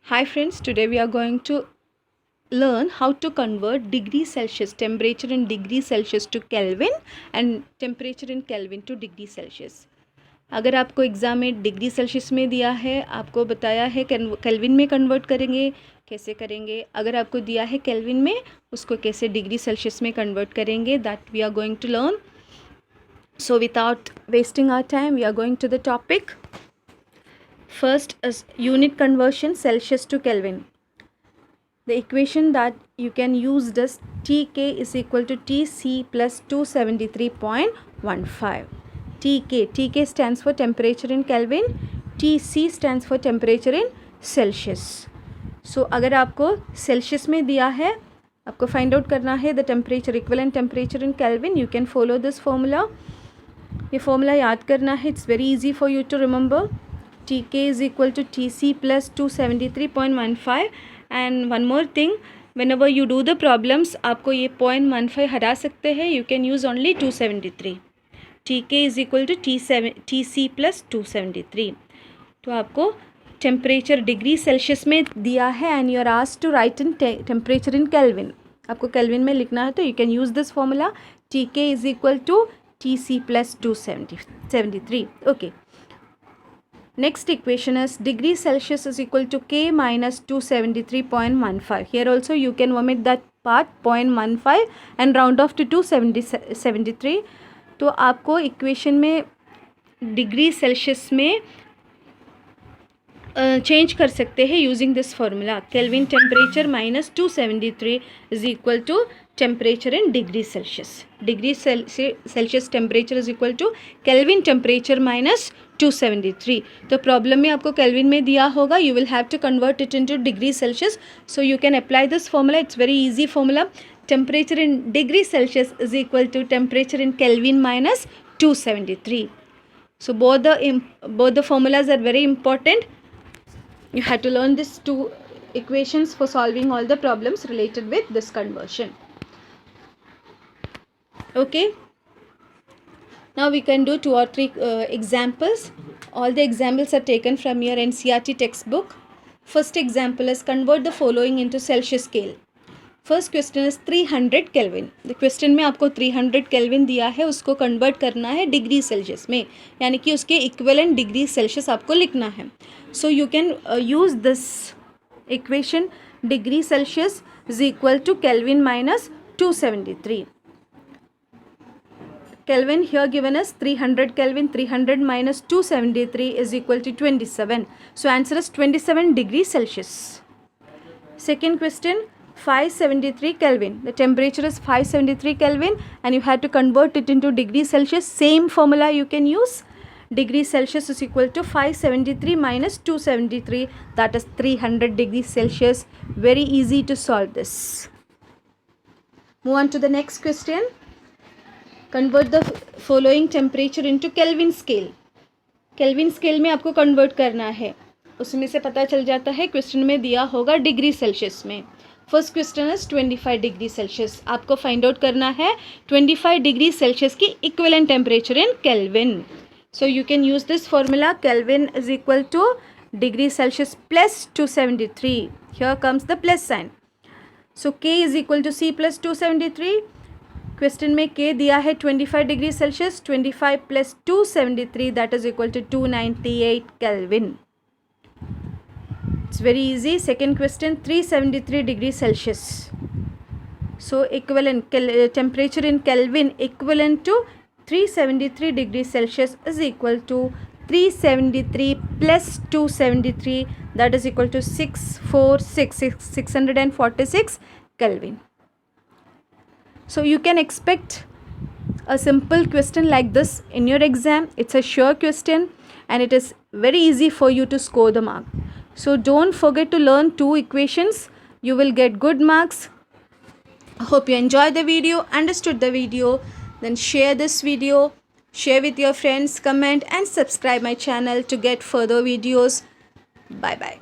Hi friends, today we are going to learn how to convert degree Celsius, temperature in degree Celsius to Kelvin and temperature in Kelvin to degree Celsius. अगर आपको exam में degree Celsius में दिया है, आपको बताया है kelvin में कन्वर्ट करेंगे, कैसे करेंगे. अगर आपको दिया है केल्विन में, उसको कैसे डिग्री सेल्सियस में कन्वर्ट करेंगे, that we are going to learn. So without wasting our time, we are going to the topic. First is unit conversion, Celsius to Kelvin. The equation that you can use this Tk is equal to Tc plus 273.15. Tk stands for temperature in Kelvin, Tc stands for temperature in Celsius. So अगर आपको Celsius में दिया है, आपको find out करना है the temperature, equivalent temperature in Kelvin, you can follow this formula. ये formula याद करना है, it's very easy for you to remember. Tk is equal to Tc plus 273.15. And one more thing, whenever you do the problems, आपको ये 0.15 हटा सकते हैं. You can use only 273. Tk is equal to Tc plus 273. तो आपको temperature degree Celsius में दिया है and you are asked to write in temperature in kelvin. आपको केल्विन में लिखना है, तो you can use this formula. Tk is equal to Tc plus 273. Okay. Next equation is degree Celsius is equal to K minus 273.15. Here also you can omit that part 0.15 and round off to 273. तो आपको equation में degree Celsius में change कर सकते हैं using this formula. Kelvin temperature minus 273 is equal to temperature in degree Celsius. Degree Celsius temperature is equal to kelvin temperature minus 273. तो problem में आपको केल्विन में दिया होगा, you will have to convert it into degree Celsius. So you can apply this formula, it's very easy formula. Temperature in degree Celsius is equal to temperature in kelvin minus 273. So both the formulas are very important. You have to learn these two equations for solving all the problems related with this conversion. Okay. Now we can do 2 or 3 examples. All the examples are taken from your NCERT textbook. First example is convert the following into Celsius scale. First question is 300 kelvin. The question में आपको 300 kelvin दिया है, उसको convert करना है degree Celsius में, यानी कि उसके इक्विवेलेंट डिग्री सेल्सियस आपको लिखना है. So you can use this equation. Degree Celsius is equal to kelvin minus 273. Kelvin here given us 300 Kelvin. 300 minus 273 is equal to 27. So answer is 27 degrees Celsius. Second question, 573 Kelvin. The temperature is 573 Kelvin and you have to convert it into degrees Celsius. Same formula you can use. Degree Celsius is equal to 573 minus 273, that is 300 degrees Celsius. Very easy to solve this. Move on to the next question. Convert the following temperature into Kelvin scale. Kelvin scale में आपको convert करना है, उसमें से पता चल जाता है. क्वेश्चन में दिया होगा डिग्री सेल्सियस में. First question is 25 degree celsius. आपको फाइंड आउट करना है 25 डिग्री सेल्सियस की equivalent temperature in kelvin. So you can use this formula. Kelvin is equal to degree celsius plus 273. Here comes the plus sign. So K is equal to C plus 273. Question में के दिया है 25 degree celsius. 25 plus 273 that is equal to 298 kelvin. It's very easy. Second question, 373 degrees Celsius. So equivalent temperature in Kelvin equivalent to 373 degrees Celsius is equal to 373 plus 273, that is equal to 646 Kelvin. So you can expect a simple question like this in your exam. It's a sure question and it is very easy for you to score the mark. So don't forget to learn 2 equations. You will get good marks. Hope you enjoyed the video, understood the video. Then share this video, share with your friends, comment and subscribe my channel to get further videos. Bye bye.